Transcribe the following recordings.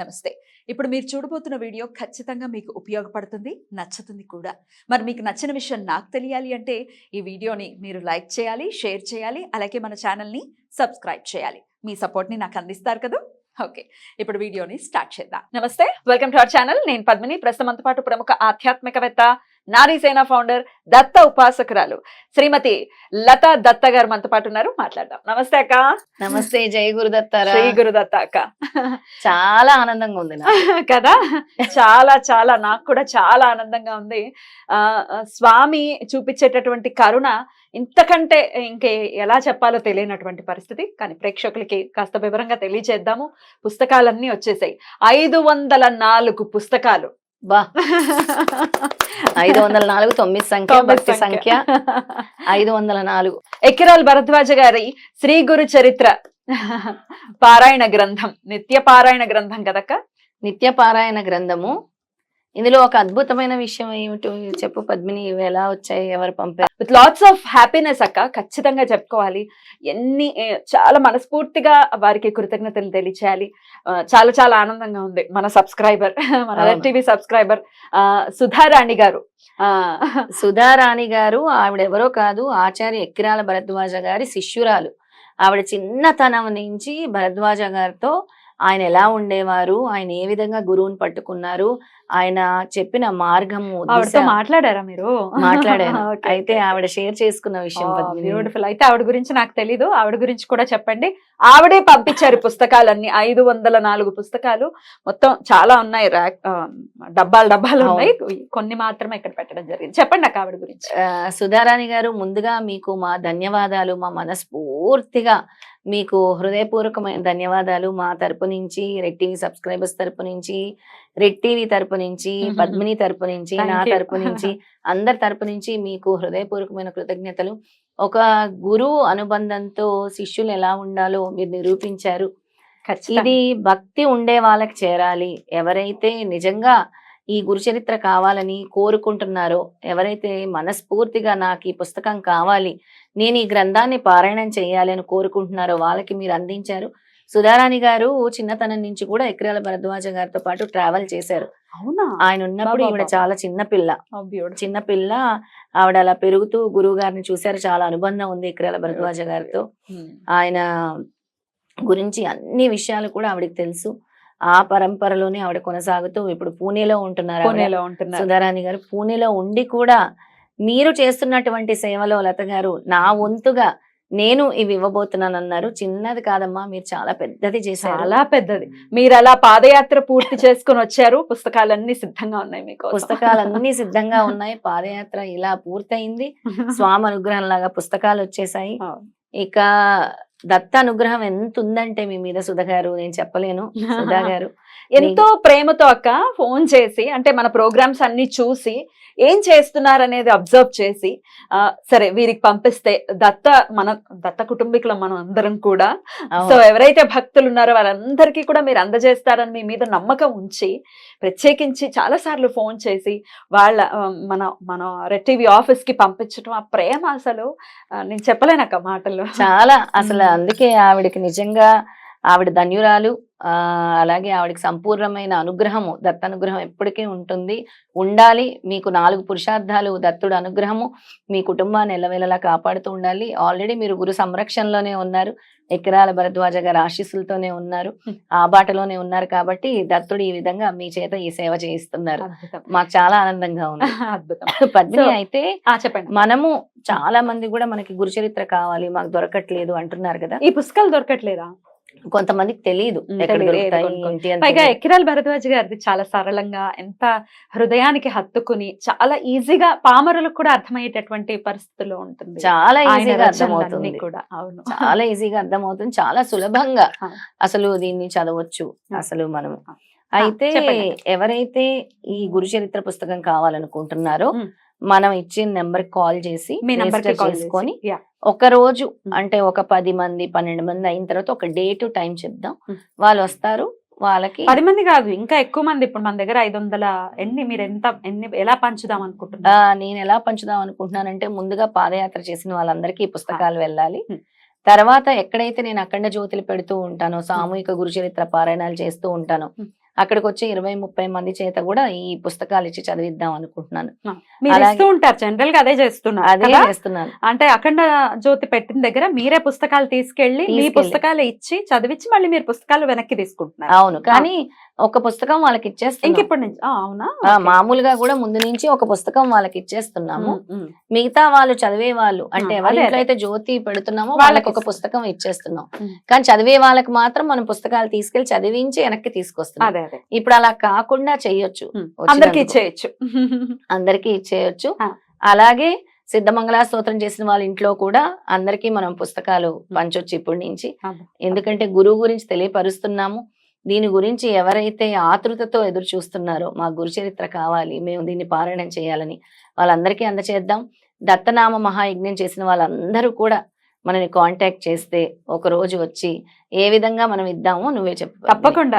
నమస్తే. ఇప్పుడు మీరు చూడబోతున్న వీడియో ఖచ్చితంగా మీకు ఉపయోగపడుతుంది, నచ్చుతుంది కూడా. మరి మీకు నచ్చిన విషయం నాకు తెలియాలి అంటే ఈ వీడియోని మీరు లైక్ చేయాలి, షేర్ చేయాలి, అలాగే మన ఛానల్ని సబ్స్క్రైబ్ చేయాలి. మీ సపోర్ట్ని నాకు అందిస్తారు కదా. ఓకే, ఇప్పుడు వీడియోని స్టార్ట్ చేద్దాం. నమస్తే, వెల్కమ్ టు అవర్ ఛానల్. నేను పద్మిని. ప్రస్తుతంతో పాటు ప్రముఖ ఆధ్యాత్మికవేత్త, నారీసేన ఫౌండర్, దత్త ఉపాసకురాలు శ్రీమతి లతా దత్త గారు మనతో పాటు ఉన్నారు. మాట్లాడదాం. నమస్తే అక్క. నమస్తే. జై గురుదత్త. శ్రీ గురుదత్త అక్క. చాలా ఆనందంగా ఉంది కదా. చాలా చాలా నాకు కూడా చాలా ఆనందంగా ఉంది. స్వామి చూపించేటటువంటి కరుణ ఇంతకంటే ఇంకే ఎలా చెప్పాలో తెలియనటువంటి పరిస్థితి. కానీ ప్రేక్షకులకి కాస్త వివరంగా తెలియచేద్దాము. పుస్తకాలన్నీ వచ్చేసాయి. 504 పుస్తకాలు. బా 504 9 సంఖ్య, భక్తి సంఖ్య 504. ఎకిరాల భరద్వాజ గారి శ్రీ గురు చరిత్ర పారాయణ గ్రంథం, నిత్య పారాయణ గ్రంథం కదక్క. నిత్య పారాయణ గ్రంథము. ఇందులో ఒక అద్భుతమైన విషయం ఏమిటో చెప్పు పద్మిని. ఇవి ఎలా వచ్చాయి, ఎవరు పంపారు? విత్ లాట్స్ ఆఫ్ హ్యాపీనెస్ అక్క, ఖచ్చితంగా చెప్పుకోవాలి. చాలా మనస్ఫూర్తిగా వారికి కృతజ్ఞతలు తెలియచేయాలి. చాలా చాలా ఆనందంగా ఉంది. మన సబ్స్క్రైబర్, మన టీవీ సబ్స్క్రైబర్ సుధారాణి గారు. సుధారాణి గారు ఆవిడెవరో కాదు, ఆచార్య ఎక్కిరాల భరద్వాజ గారి శిష్యురాలు. ఆవిడ చిన్నతనం నుంచి భరద్వాజ గారితో ఆయన ఎలా ఉండేవారు, ఆయన ఏ విధంగా గురువుని పట్టుకున్నారు, ఆయన చెప్పిన మార్గము. మాట్లాడారా మీరు? మాట్లాడాను. అయితే ఆవిడ షేర్ చేసుకున్న విషయం. బ్యూటిఫుల్. అయితే ఆవిడ గురించి నాకు తెలీదు, ఆవిడ గురించి కూడా చెప్పండి. ఆవిడే పంపించారు పుస్తకాలన్నీ. 504 పుస్తకాలు మొత్తం. చాలా ఉన్నాయి, డబ్బాలు ఉన్నాయి. కొన్ని మాత్రమే ఇక్కడ పెట్టడం జరిగింది. చెప్పండి నాకు ఆవిడ గురించి. సుధారాణి గారు, ముందుగా మీకు మా ధన్యవాదాలు. మా మనస్ఫూర్తిగా మీకు హృదయపూర్వకమైన ధన్యవాదాలు. మా తరపు నుంచి, రెడ్ టీవీ సబ్స్క్రైబర్స్ తరపు నుంచి, రెడ్ టీవీ తరపు నుంచి, పద్మిని తరపు నుంచి, నా తరపు నుంచి, అందరి తరపు నుంచి మీకు హృదయపూర్వకమైన కృతజ్ఞతలు. ఒక గురువు అనుబంధంతో శిష్యులు ఎలా ఉండాలో మీరు నిరూపించారు. ఇది భక్తి ఉండే వాళ్ళకి చేరాలి. ఎవరైతే నిజంగా ఈ గురు చరిత్ర కావాలని కోరుకుంటున్నారో, ఎవరైతే మనస్ఫూర్తిగా నాకు ఈ పుస్తకం కావాలి, నేను ఈ గ్రంథాన్ని పారాయణం చేయాలి అని కోరుకుంటున్నారో వాళ్ళకి మీరు అందించారు. సుధారాణి గారు చిన్నతనం నుంచి కూడా ఎక్కిరాల భరద్వాజ గారితో పాటు ట్రావెల్ చేశారు. ఆయన ఉన్నప్పుడు ఈవిడ చాలా చిన్నపిల్ల. ఆవిడ అలా పెరుగుతూ గురువు గారిని చూశారు. చాలా అనుబంధం ఉంది ఎక్కిరాల భరద్వాజ గారితో. ఆయన గురించి అన్ని విషయాలు కూడా ఆవిడకి తెలుసు. ఆ పరంపరలోనే ఆవిడ కొనసాగుతూ ఇప్పుడు పూణేలో ఉంటున్నారు. సుధారాణి గారు పూణేలో ఉండి కూడా మీరు చేస్తున్నటువంటి సేవలో లత గారు నా వంతుగా నేను ఇవి ఇవ్వబోతున్నాను అన్నారు. చిన్నది కాదమ్మా, మీరు చాలా పెద్దది చేశారు. చాలా పెద్దది. మీరు అలా పాదయాత్ర పూర్తి చేసుకుని వచ్చారు. పుస్తకాలన్నీ సిద్ధంగా ఉన్నాయి మీకు. పుస్తకాలన్నీ సిద్ధంగా ఉన్నాయి. పాదయాత్ర ఇలా పూర్తయింది. స్వామి అనుగ్రహం లాగా పుస్తకాలు వచ్చేసాయి. ఇక దత్త అనుగ్రహం ఎంత ఉందంటే మీ మీద సుధా గారు, నేను చెప్పలేను. సుధా గారు ఎంతో ప్రేమతో అక్క ఫోన్ చేసి, అంటే మన ప్రోగ్రామ్స్ అన్ని చూసి ఏం చేస్తున్నారు అనేది అబ్జర్వ్ చేసి, సరే వీరికి పంపిస్తే దత్త కుటుంబీకులం మనం అందరం కూడా. సో ఎవరైతే భక్తులు ఉన్నారో వాళ్ళందరికీ కూడా మీరు అందజేస్తారని మీ మీద నమ్మకం ఉంచి ప్రత్యేకించి చాలా సార్లు ఫోన్ చేసి మన రెడ్ టీవీ ఆఫీస్ కి పంపించడం, ఆ ప్రేమ అసలు నేను చెప్పలేనక్క మాటలు. చాలా అసలు అందుకే ఆవిడకి నిజంగా ఆవిడ ధన్యురాలు. అలాగే ఆవిడకి సంపూర్ణమైన అనుగ్రహము, దత్త అనుగ్రహం ఎప్పటికీ ఉండాలి. మీకు 4 పురుషార్థాలు దత్తుడు అనుగ్రహము మీ కుటుంబాన్ని ఎల్లవేళలా కాపాడుతూ ఉండాలి. ఆల్రెడీ మీరు గురు సంరక్షణలోనే ఉన్నారు, ఎక్కిరాల భరద్వాజ గారి ఆశీస్సులతోనే ఉన్నారు, ఆ బాటలోనే ఉన్నారు. కాబట్టి దత్తుడు ఈ విధంగా మీ చేత ఈ సేవ చేయిస్తున్నారు. మాకు చాలా ఆనందంగా ఉంది. పద్మిని, అయితే చెప్పండి. మనము చాలా మంది కూడా మనకి గురు చరిత్ర కావాలి, మాకు దొరకట్లేదు అంటున్నారు కదా. ఈ పుస్తకాలు దొరకట్లేదా? కొంతమందికి తెలియదు. పైగా ఎక్కిరాల భరద్వాజ గారిది చాలా సరళంగా, ఎంత హృదయానికి హత్తుకుని, చాలా ఈజీగా పామరులకు కూడా అర్థమయ్యేటటువంటి పరిస్థితుల్లో ఉంటుంది. చాలా ఈజీగా అర్థమవుతుంది కూడా. అవును, చాలా ఈజీగా అర్థమవుతుంది. చాలా సులభంగా అసలు దీన్ని చదవచ్చు అసలు మనము. అయితే ఎవరైతే ఈ గురు చరిత్ర పుస్తకం కావాలనుకుంటున్నారో మనం ఇచ్చిన నెంబర్ కాల్ చేసి చేసుకొని ఒక రోజు, అంటే ఒక 10 మంది 12 మంది అయిన తర్వాత ఒక డేట్ టైం చెప్దాం. వాళ్ళు వస్తారు. వాళ్ళకి 10 మంది కాదు, ఇంకా ఎక్కువ మంది. ఇప్పుడు మన దగ్గర 500 మీరు ఎన్ని ఎలా పంచుదాం అనుకుంటున్నా? నేను ఎలా పంచుదాం అనుకుంటున్నానంటే, ముందుగా పాదయాత్ర చేసిన వాళ్ళందరికీ ఈ పుస్తకాలు వెళ్ళాలి. తర్వాత ఎక్కడైతే నేను అఖండ జ్యోతులు పెడుతూ ఉంటానో, సామూహిక గురు చరిత్ర పారాయణాలు చేస్తూ ఉంటానో, అక్కడికి వచ్చే 20-30 మంది చేత కూడా ఈ పుస్తకాలు ఇచ్చి చదివిద్దాం అనుకుంటున్నాను. మీరు అలాగే- ఇస్తూ ఉంటారు, జనరల్ గా అదే చేస్తున్నారు అదే కదా? చేస్తున్నాను. అంటే అఖండ జ్యోతి పెట్టిన దగ్గర మీరే పుస్తకాలు తీసుకెళ్లి మీ తీసుకెళ్ళి. పుస్తకాలు ఇచ్చి చదివించి మళ్ళీ మీరు పుస్తకాలు వెనక్కి తీసుకుంటున్నారు. అవును, కానీ ఒక పుస్తకం వాళ్ళకి ఇచ్చేస్తున్నాం. ఇంకిప్పటి నుంచి అవునా? మామూలుగా కూడా ముందు నుంచి ఒక పుస్తకం వాళ్ళకి ఇచ్చేస్తున్నాము. మిగతా వాళ్ళు చదివే వాళ్ళు అంటే ఎవరి అదే, ఇంట్లో అదే. అయితే జ్యోతి పెడుతున్నామో వాళ్ళకి వాళ్ళకి ఒక ఇస్తాం. పుస్తకం ఇచ్చేస్తున్నాం. ఉమ్. కానీ చదివే వాళ్ళకి మాత్రం మనం పుస్తకాలు తీసుకెళ్లి చదివించి వెనక్కి తీసుకొస్తున్నాం. అదే అదే ఇప్పుడు అలా కాకుండా చెయ్యొచ్చు. అందరికి వచ్చినందుకు. ఇచ్చేయచ్చు. అందరికీ ఇచ్చేయొచ్చు. ఆ. అలాగే సిద్ధమంగళ స్తోత్రం చేసిన వాళ్ళ ఇంట్లో కూడా అందరికీ మనం పుస్తకాలు పంచొచ్చు ఇప్పటి నుంచి. ఎందుకంటే గురువు గురించి తెలియపరుస్తున్నాము. దీని గురించి ఎవరైతే ఆతృతతో ఎదురు చూస్తున్నారో మా గురు చరిత్ర కావాలి, మేము దీన్ని పారాయణం చేయాలని వాళ్ళందరికీ అందచేద్దాం. దత్తనామ మహాయజ్ఞం చేసిన వాళ్ళందరూ కూడా మనని కాంటాక్ట్ చేస్తే ఒక రోజు వచ్చి ఏ విధంగా మనం ఇద్దామో నువ్వే చెప్పు. తప్పకుండా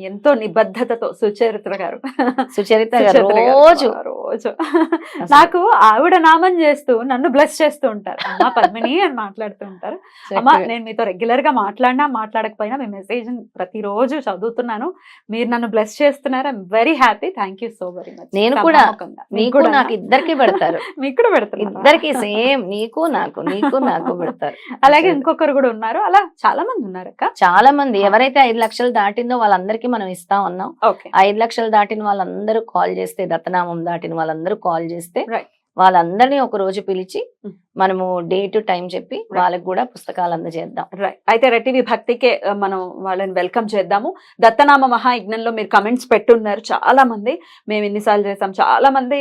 ఎంతో నిబద్ధతతో సుచరిత్ర గారు సుచరిత గారు సుచరిత్ర గారు రోజు రోజు నాకు ఆవిడ నామం చేస్తూ నన్ను బ్లెస్ చేస్తూ ఉంటారు. అమ్మా పద్మిని అని మాట్లాడుతూ ఉంటారు. అమ్మా చక్కగా నేను మీతో రెగ్యులర్ గా మాట్లాడినా మాట్లాడకపోయినా మీ మెసేజ్ ప్రతిరోజు చదువుతున్నాను. మీరు నన్ను బ్లెస్ చేస్తున్నారు. I'm very happy. Thank you so very much. నేను కూడా నీకు నాకు ఇద్దరికి పెడతారు. మీకు కూడా పెడుతున్నారు. ఇద్దరికి సేమ్, నీకు నాకు పెడతారు. అలాగే ఇంకొకరు కూడా ఉన్నారు. అలా చాలా మంది ఉన్నారు అక్క. చాలా మంది ఎవరైతే 5 లక్షలు దాటిందో వాళ్ళందరికీ మనం ఇస్తా ఉన్నాం. ఓకే 5 లక్షలు దాటిన వాళ్ళందరూ కాల్ చేస్తే, దత్తనామం దాటిన వాళ్ళందరూ కాల్ చేస్తే రైట్. వాళ్ళందరినీ ఒక రోజు పిలిచి Mm. మనము డేట్ టైం చెప్పి Right. వాళ్ళకి కూడా పుస్తకాలు అందజేద్దాం. రైట్. అయితే రెడ్ టీవీ భక్తికే మనం వాళ్ళని వెల్కమ్ చేద్దాము. దత్తనామ మహాయజ్ఞంలో మీరు కమెంట్స్ పెట్టున్నారు చాలా మంది. మేము ఎన్నిసార్లు చేసాం, చాలా మంది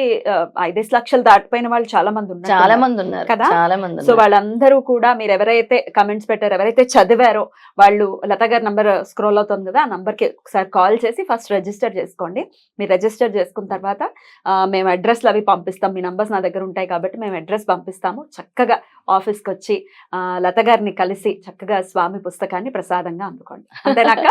5 లక్షలు దాటిపోయిన వాళ్ళు చాలా మంది ఉన్నారు. చాలా మంది ఉన్నారు కదా? చాలా మంది సో ఉన్నారు. వాళ్ళందరూ కూడా మీరు ఎవరైతే కమెంట్స్ పెట్టారో, ఎవరైతే చదివారో వాళ్ళు లత గారి నంబర్ స్క్రోల్ అవుతుంది కదా, ఆ నంబర్ కి ఒకసారి కాల్ చేసి ఫస్ట్ రిజిస్టర్ చేసుకోండి. మీరు రిజిస్టర్ చేసుకున్న తర్వాత మేము అడ్రస్లు అవి పంపిస్తాం. మీ నంబర్స్ నా దగ్గర ఉంటాయి కాబట్టి మేము అడ్రస్ పంపిస్తాము. చక్కగా ఆఫీస్కి వచ్చి లత గారిని కలిసి చక్కగా స్వామి పుస్తకాన్ని ప్రసాదంగా అందుకోండి. అంతేనాక?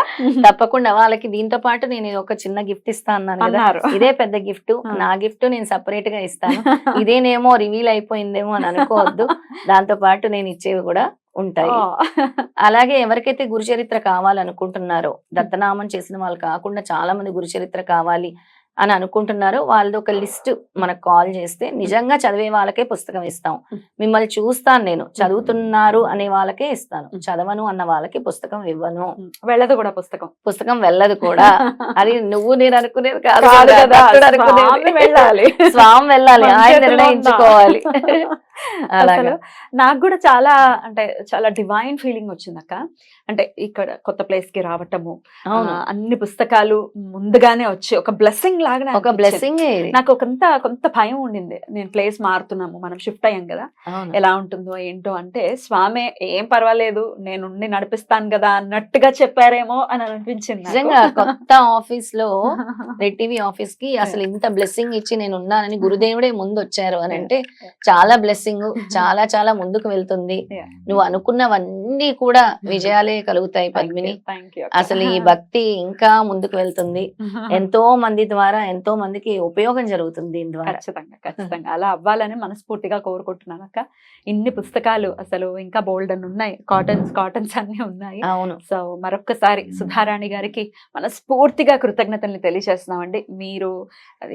తప్పకుండా వాళ్ళకి దీంతో పాటు నేను ఒక చిన్న గిఫ్ట్ ఇస్తా అన్నాను కదా, అన్నారు. ఇదే పెద్ద గిఫ్ట్. ఆ. నా గిఫ్ట్ నేను సపరేట్ గా ఇస్తాను. ఇదేనేమో రివీల్ అయిపోయిందేమో అని అనుకోవద్దు. దాంతో పాటు నేను ఇచ్చేవి కూడా ఉంటాయి. అలాగే ఎవరికైతే గురు చరిత్ర కావాలనుకుంటున్నారో, దత్తనామం చేసిన వాళ్ళు కాకుండా చాలా మంది గురు చరిత్ర కావాలి అని అనుకుంటున్నారో వాళ్ళది ఒక లిస్ట్ మనకు కాల్ చేస్తే నిజంగా చదివే వాళ్ళకే పుస్తకం ఇస్తాం. మిమ్మల్ని చూస్తాను, నేను చదువుతున్నారు అనే వాళ్ళకే ఇస్తాను. చదవను అన్న వాళ్ళకి పుస్తకం ఇవ్వను. వెళ్ళదు కూడా పుస్తకం. పుస్తకం వెళ్ళదు కూడా. అది నువ్వు నేను అనుకునేది కాదు కాదు కదా, కదా, భక్తుడు అనుకునేది. స్వామి వెళ్ళాలి. స్వామి వెళ్ళాలి, మన ఆయన చేతిలో నిర్ణయించుకోవాలి. అలాగా అసలు నాకు కూడా చాలా అంటే చాలా డివైన్ ఫీలింగ్ వచ్చింది అక్క. అంటే ఇక్కడ కొత్త ప్లేస్ కి రావటము, అవును, అన్ని పుస్తకాలు ముందుగానే వచ్చి ఒక బ్లెస్సింగ్ లాగా ఒక బ్లెస్సింగ్. నాకు కొంత భయం ఉండింది. నేను ప్లేస్ మారుతున్నాము, మనం షిఫ్ట్ అయ్యాం కదా, ఎలా ఉంటుందో ఏంటో. అంటే స్వామి ఏం పర్వాలేదు నేను నడిపిస్తాను కదా అన్నట్టుగా చెప్పారేమో అని అనిపించింది నాకు. నిజంగా కొత్త ఆఫీస్ లో రెడ్ టీవీ ఆఫీస్ కి అసలు ఇంత బ్లెస్సింగ్ ఇచ్చి నేను ఉన్నానని గురుదేవుడే ముందు వచ్చారు అని అంటే చాలా బ్లెస్సింగ్. చాలా చాలా ముందుకు వెళ్తుంది. Yeah. నువ్వు అనుకున్నవన్నీ కూడా విజయాలే కలుగుతాయి పద్మిని. Thank you. అసలు ఈ భక్తి ఇంకా ముందుకు వెళ్తుంది. ఎంతో మంది ద్వారా ఎంతో మందికి ఉపయోగం జరుగుతుంది దీని ద్వారా. ఖచ్చితంగా అలా అవ్వాలని మనస్ఫూర్తిగా కోరుకుంటున్నాను అక్క. ఇన్ని పుస్తకాలు అసలు ఇంకా బోల్డ్ అని ఉన్నాయి. కాటన్స్ అన్ని ఉన్నాయి. అవును, సో మరొక్కసారి సుధారాణి గారికి మనస్ఫూర్తిగా కృతజ్ఞతల్ని తెలియజేస్తున్నామండి. మీరు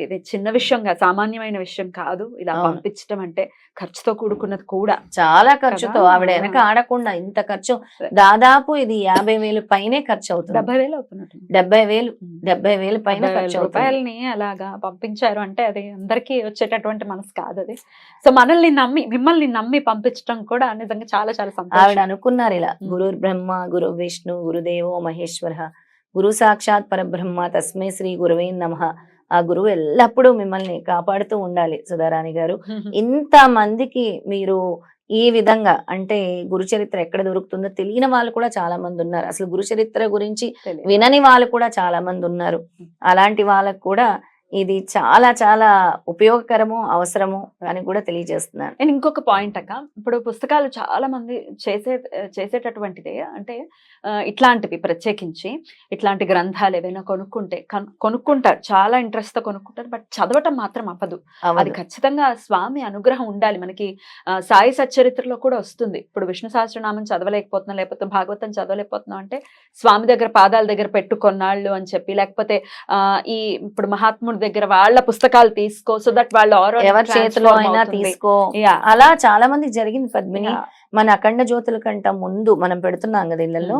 ఇది చిన్న విషయంగా సామాన్యమైన విషయం కాదు. ఇలా అవును. పంపించడం అంటే ఖర్చుతో కూడుకున్నది కూడా. చాలా ఖర్చుతో కదా? ఆవిడ వెనక ఆడకుండా ఇంత ఖర్చు, దాదాపు ఇది 50,000 పైనే ఖర్చు అవుతుంది. 70,000 అవుతున్నట్టు. 70,000 పైన ఖర్చు అవుతుంది. రూపాయలని అలాగా పంపించారు అంటే అది అందరికీ వచ్చేటటువంటి మనసు కాదు అది. సో మిమ్మల్ని నమ్మి పంపించడం కూడా నిజంగా చాలా చాలా ఆవిడ సంతోషం. అనుకున్నారు ఇలా, గురు బ్రహ్మ గురు విష్ణు గురుదేవో మహేశ్వర గురు సాక్షాత్ పరబ్రహ్మ తస్మై శ్రీ గురువే నమః. ఆ గురువు ఎల్లప్పుడూ మిమ్మల్ని కాపాడుతూ ఉండాలి సుధారాణి గారు. ఇంత మందికి మీరు ఈ విధంగా అంటే గురు చరిత్ర ఎక్కడ దొరుకుతుందో తెలియని వాళ్ళు కూడా చాలా మంది ఉన్నారు. అసలు గురు చరిత్ర గురించి తెలియదు. వినని వాళ్ళు కూడా చాలా మంది ఉన్నారు. అలాంటి వాళ్ళకు కూడా ఇది చాలా చాలా ఉపయోగకరము, అవసరము అని కూడా తెలియజేస్తున్నాను. నేను ఇంకొక పాయింట్ అక్క, ఇప్పుడు పుస్తకాలు చాలా మంది చేసేటటువంటిదే అంటే ఇట్లాంటివి ప్రత్యేకించి ఇట్లాంటి గ్రంథాలు ఏవైనా కొనుక్కుంటారు, చాలా ఇంట్రెస్ట్ తో కొనుక్కుంటారు, బట్ చదవటం మాత్రం అవ్వదు. అది ఖచ్చితంగా స్వామి అనుగ్రహం ఉండాలి మనకి. సాయి సచ్చరిత్రలో కూడా వస్తుంది, ఇప్పుడు విష్ణు సహస్రనామం చదవలేకపోతున్నాం, లేకపోతే భాగవతం చదవలేకపోతున్నాం అంటే స్వామి దగ్గర పాదాల దగ్గర పెట్టుకొన్నాళ్ళు అని చెప్పి, లేకపోతే ఈ ఇప్పుడు మహాత్ముడి దగ్గర వాళ్ళ పుస్తకాలు తీసుకో, సో దట్ వాళ్ళు ఎవరి చేతిలో అయినా తీసుకో, అలా చాలా మంది జరిగింది పద్మిని. మన అఖండ జ్యోతుల కంట ముందు మనం పెడుతున్నాం కదా ఇళ్లలో,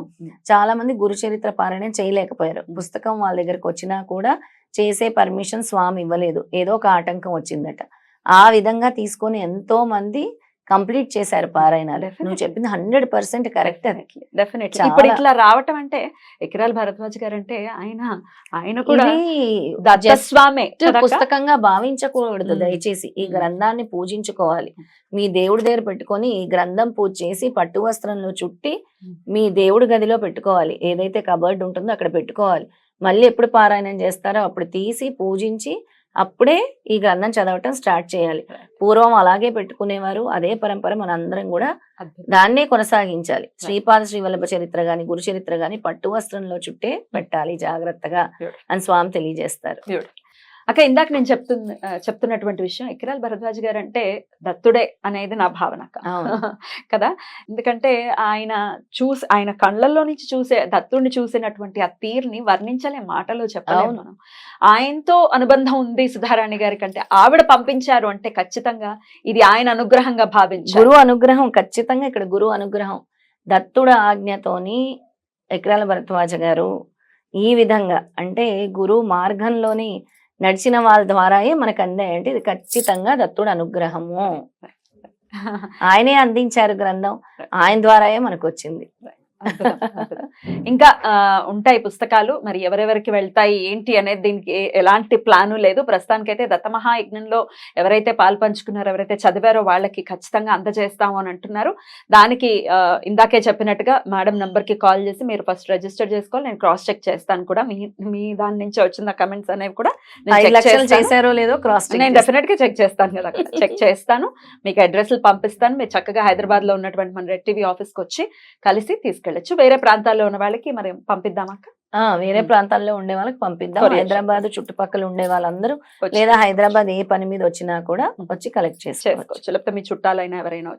చాలా మంది గురు చరిత్ర పారాయణం చేయలేకపోయారు. పుస్తకం వాళ్ళ దగ్గరకు వచ్చినా కూడా చేసే పర్మిషన్ స్వామి ఇవ్వలేదు, ఏదో ఒక ఆటంకం వచ్చిందట. ఆ విధంగా తీసుకొని ఎంతో మంది కంప్లీట్ చేశారు పారాయణాలు. నువ్వు చెప్పింది 100% కరెక్ట్. డెఫినెట్లీ ఇప్పుడు ఇట్లా రావటం అంటే ఎకిరాల భరద్వాజ్ గారు అంటే ఆయన కూడా దత్తస్వామి పుస్తకంగా భావించకూడదు. దయచేసి ఈ గ్రంథాన్ని పూజించుకోవాలి. మీ దేవుడి దగ్గర పెట్టుకొని ఈ గ్రంథం పూజ చేసి పట్టు వస్త్రంలో చుట్టి మీ దేవుడి గదిలో పెట్టుకోవాలి. ఏదైతే కబర్డ్ ఉంటుందో అక్కడ పెట్టుకోవాలి. మళ్ళీ ఎప్పుడు పారాయణం చేస్తారో అప్పుడు తీసి పూజించి అప్పుడే ఈ గ్రంథం చదవటం స్టార్ట్ చేయాలి. పూర్వం అలాగే పెట్టుకునేవారు, అదే పరంపర మనందరం కూడా దాన్నే కొనసాగించాలి. శ్రీపాద శ్రీవల్లభ చరిత్ర గాని గురు చరిత్ర గాని పట్టు వస్త్రంలో చుట్టే పెట్టాలి జాగ్రత్తగా అని స్వామి తెలియజేస్తారు. అక్క ఇందాక నేను చెప్తున్నటువంటి విషయం, ఎకిరాల భరద్వాజ్ గారు అంటే దత్తుడే అనేది నా భావన కదా. ఎందుకంటే ఆయన కళ్ళల్లో నుంచి దత్తుడిని చూసినటువంటి ఆ తీరుని వర్ణించలే, మాటలో చెప్పలేము మనం. ఆయనతో అనుబంధం ఉంది సుధారాణి గారి కంటే, ఆవిడ పంపించారు అంటే ఖచ్చితంగా ఇది ఆయన అనుగ్రహంగా భావించారు. గురువు అనుగ్రహం ఖచ్చితంగా ఇక్కడ గురువు అనుగ్రహం. దత్తుడ ఆజ్ఞతోని ఎకిరాల భరద్వాజ గారు ఈ విధంగా అంటే గురువు మార్గంలోని నడిచిన వాళ్ళ ద్వారాయే మనకు అందాయంటే ఇది ఖచ్చితంగా దత్తుడు అనుగ్రహము. ఆయనే అందించారు గ్రంథం, ఆయన ద్వారాయే మనకు వచ్చింది. ఇంకా ఉంటాయి పుస్తకాలు, మరి ఎవరెవరికి వెళ్తాయి ఏంటి అనేది దీనికి ఎలాంటి ప్లాను లేదు. ప్రస్తుతానికైతే దత్తమహాయజ్ఞంలో ఎవరైతే పాల్పంచుకున్నారో, ఎవరైతే చదివారో వాళ్ళకి ఖచ్చితంగా అందజేస్తాము అని అంటున్నారు. దానికి ఇందాకే చెప్పినట్టుగా మేడం నంబర్ కి కాల్ చేసి మీరు ఫస్ట్ రిజిస్టర్ చేసుకోవాలి. నేను క్రాస్ చెక్ చేస్తాను కూడా, మీ దాని నుంచి వచ్చిన కమెంట్స్ అనేవి కూడా చేశారో లేదో క్రాస్ నేను డెఫినెట్ గా చెక్ చేస్తాను కదా, చెక్ చేస్తాను. మీకు అడ్రస్లు పంపిస్తాను. మీరు చక్కగా హైదరాబాద్ లో ఉన్నటువంటి మన రెడ్ టీవీ ఆఫీస్ కి వచ్చి కలిసి తీసుకెళ్ళచ్చు. వేరే ప్రాంతాల్లో ఉన్న వాళ్ళకి మరి పంపిద్దామక్క? వేరే ప్రాంతాల్లో ఉండే వాళ్ళకి పంపిద్దాం. హైదరాబాద్ చుట్టుపక్కల ఉండే వాళ్ళందరూ లేదా హైదరాబాద్ ఏ పని మీద వచ్చినా కూడా వచ్చి కలెక్ట్ చేసుకోవచ్చు. లేకపోతే మీ చుట్టాలైనా ఎవరైనా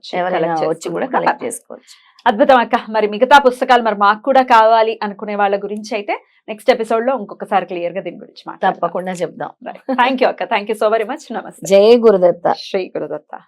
వచ్చి కూడా కలెక్ట్ చేసుకోవచ్చు. అద్భుతం అక్క. మరి మిగతా పుస్తకాలు మరి మాకు కూడా కావాలి అనుకునే వాళ్ళ గురించి అయితే నెక్స్ట్ ఎపిసోడ్ లో ఇంకొకసారి క్లియర్ గా దీని గురించి తప్పకుండా చెప్దాం. థ్యాంక్ యూ అక్క, thank you so very much. నమస్తే. జై గురుదత్త. శ్రీ గురుదత్త.